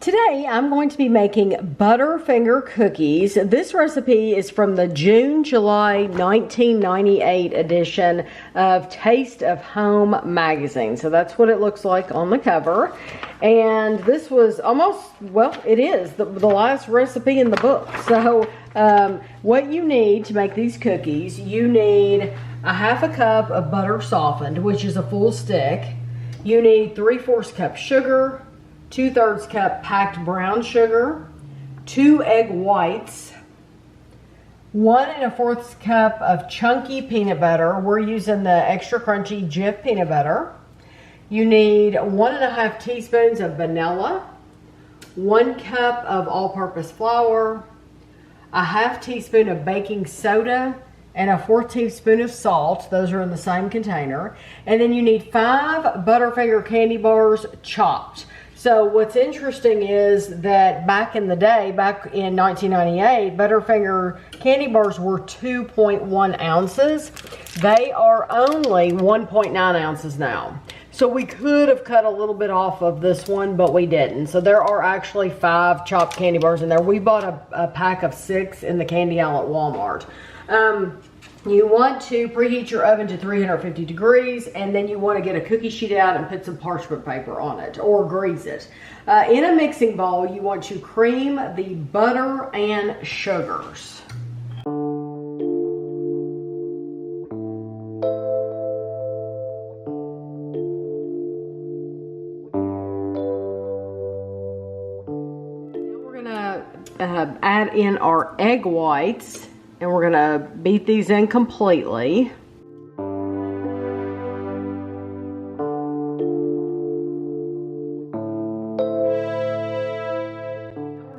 Today I'm going to be making Butterfinger cookies. This recipe is from the June-July 1998 edition of Taste of Home magazine. So that's what it looks like on the cover. And this was almost, well, it is the last recipe in the book. So what you need to make these cookies, you need a half a cup of butter softened, which is a full stick. You need 3/4 cup sugar, 2/3 cup packed brown sugar, 2 egg whites, 1 1/4 cup of chunky peanut butter. We're using the extra crunchy Jif peanut butter. You need 1 1/2 teaspoons of vanilla, 1 cup of all-purpose flour, a 1/2 teaspoon of baking soda, and a 1/4 teaspoon of salt. Those are in the same container. And then you need 5 Butterfinger candy bars chopped. So what's interesting is that back in the day, back in 1998, Butterfinger candy bars were 2.1 ounces. They are only 1.9 ounces now. So we could have cut a little bit off of this one, but we didn't. So there are actually 5 chopped candy bars in there. We bought a pack of 6 in the candy aisle at Walmart. You want to preheat your oven to 350 degrees, and then you want to get a cookie sheet out and put some parchment paper on it, or grease it. In a mixing bowl, you want to cream the butter and sugars. Now we're going to add in our egg whites. And we're gonna beat these in completely. We're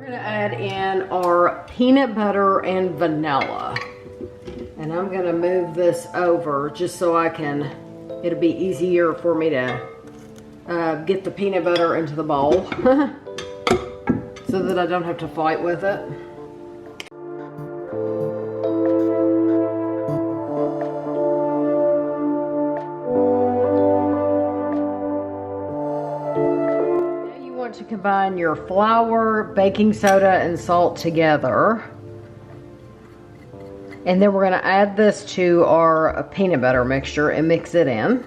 gonna add in our peanut butter and vanilla. And I'm gonna move this over just so it'll be easier for me to get the peanut butter into the bowl so that I don't have to fight with it. To combine your flour, baking soda, and salt together. And then we're going to add this to our peanut butter mixture and mix it in.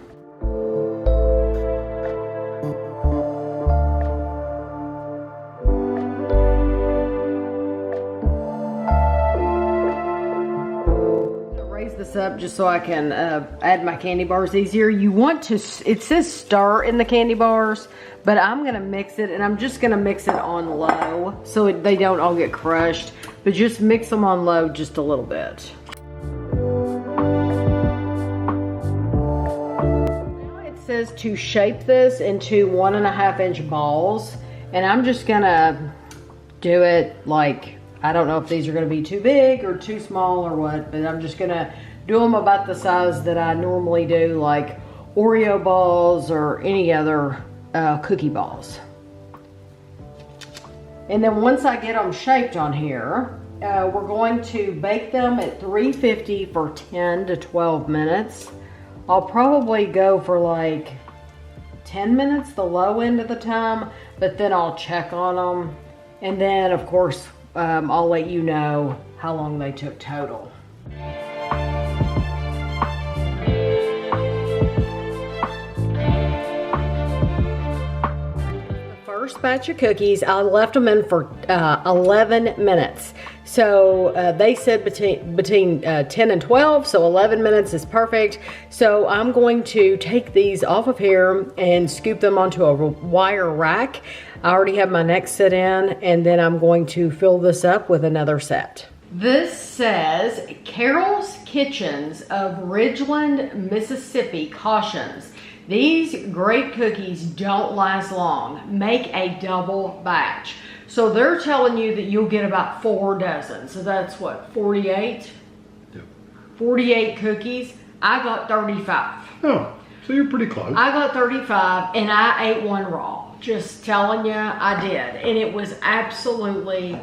This up just so I can add my candy bars easier. You want to, it says stir in the candy bars, but I'm gonna mix it, and I'm just gonna mix it on low so they don't all get crushed, but just mix them on low just a little bit. Now it says to shape this into 1 1/2 inch balls, and I'm just gonna do it like, I don't know if these are gonna be too big or too small or what, but I'm just gonna do them about the size that I normally do, like Oreo balls or any other cookie balls. And then once I get them shaped on here, we're going to bake them at 350 for 10 to 12 minutes. I'll probably go for like 10 minutes, the low end of the time, but then I'll check on them. And then of course, I'll let you know how long they took total. First batch of cookies, I left them in for 11 minutes. So they said between 10 and 12, so 11 minutes is perfect. So I'm going to take these off of here and scoop them onto a wire rack. I already have my next set in, and then I'm going to fill this up with another set. This says, Carol's Kitchens of Ridgeland, Mississippi cautions, these great cookies don't last long. Make a double batch. So they're telling you that you'll get about 4 dozen. So that's what, 48? Yep. 48 cookies. I got 35. Oh, so you're pretty close. I got 35 and I ate one raw. Just telling you, I did. And it was absolutely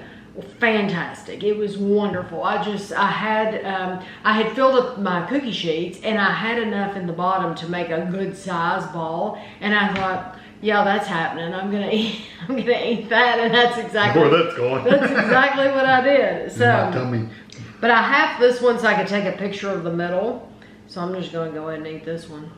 fantastic. It was wonderful. I had filled up my cookie sheets, and I had enough in the bottom to make a good size ball. And I thought, Yeah, that's happening. I'm gonna eat that, and that's exactly Where that's going. That's exactly what I did. So, My tummy. but I have this one so I could take a picture of the middle. So I'm just gonna go ahead and eat this one.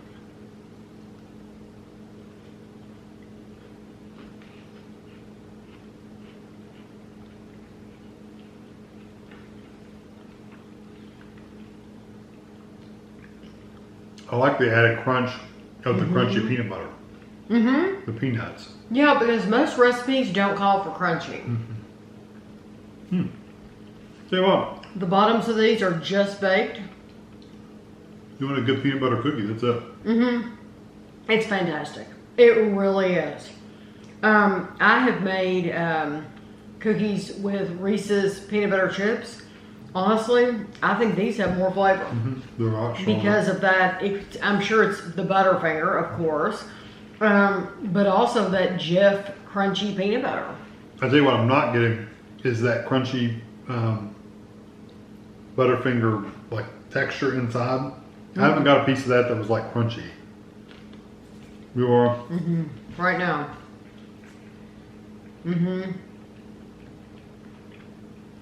I like the added crunch of the crunchy peanut butter. The peanuts. Yeah, because most recipes don't call for crunchy. Tell you what, The bottoms of these are just baked. you want a good peanut butter cookie, that's it. It's fantastic. It really is. I have made cookies with Reese's peanut butter chips. Honestly, I think these have more flavor They're a lot stronger. because of that. I'm sure it's the Butterfinger, of course, but also that Jif crunchy peanut butter. I tell you what I'm not getting is that crunchy Butterfinger like texture inside. I haven't got a piece of that was like crunchy. You are? Right now.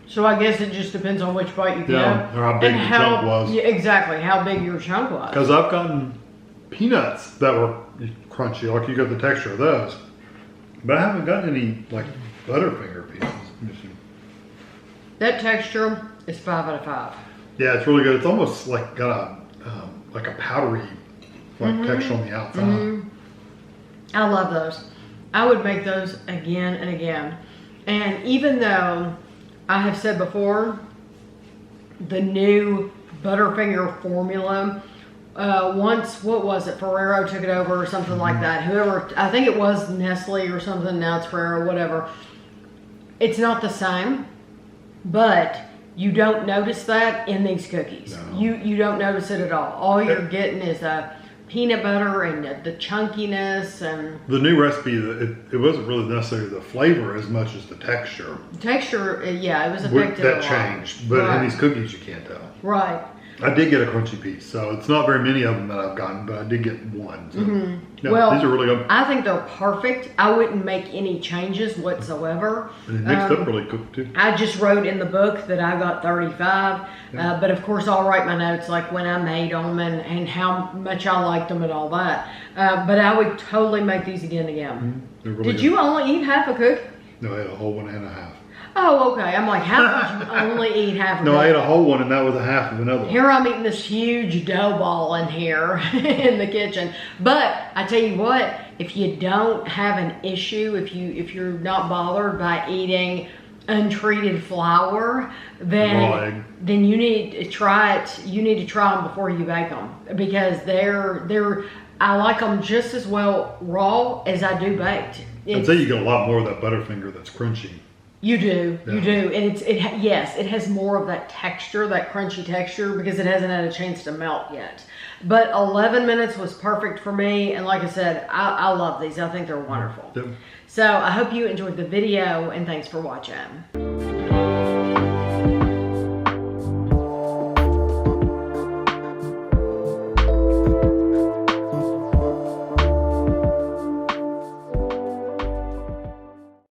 So I guess it just depends on which bite you get. Yeah, or how big and the chunk was. Yeah, exactly, how big your chunk was. Because I've gotten peanuts that were crunchy, like you got the texture of those. But I haven't gotten any like Butterfinger pieces. That texture is 5 out of 5. Yeah, it's really good. It's almost like got a powdery like texture on the outside. I love those. I would make those again and again. And even though I have said before, the new Butterfinger formula, once, what was it, Ferrero took it over or something like that. Whoever, I think it was Nestle or something, now it's Ferrero, whatever. It's not the same, but you don't notice that in these cookies. No. You don't notice it at all. All you're getting is a peanut butter and the chunkiness and The new recipe, it wasn't really necessarily the flavor as much as the texture. texture. Yeah, it was affected a lot. That changed, but in these cookies you can't tell. Right. I did get a crunchy piece, so it's not very many of them that I've gotten, but I did get one. So. Yeah, Well, these are really good. I think they're perfect. I wouldn't make any changes whatsoever. And it mixed up really good too. I just wrote in the book that I got 35, but of course I'll write my notes like when I made them and how much I liked them and all that. But I would totally make these again and again. They're really Did good. you only eat half a cookie? No, I ate a whole one and a half. Oh, okay. I'm like, how could you only eat half a No, cookie? I ate a whole one and that was a half of another one. Here I'm eating this huge dough ball in here in the kitchen. But I tell you what, if you don't have an issue, if you're not bothered by eating untreated flour, then you need to try it. You need to try them before you bake them because I like them just as well raw as I do baked. I'd say you get a lot more of that Butterfinger that's crunchy. You do, Yeah. you do, and yes, it has more of that texture, that crunchy texture, because it hasn't had a chance to melt yet. But 11 minutes was perfect for me, and like I said, I love these. I think they're wonderful. Yep. So I hope you enjoyed the video, and thanks for watching.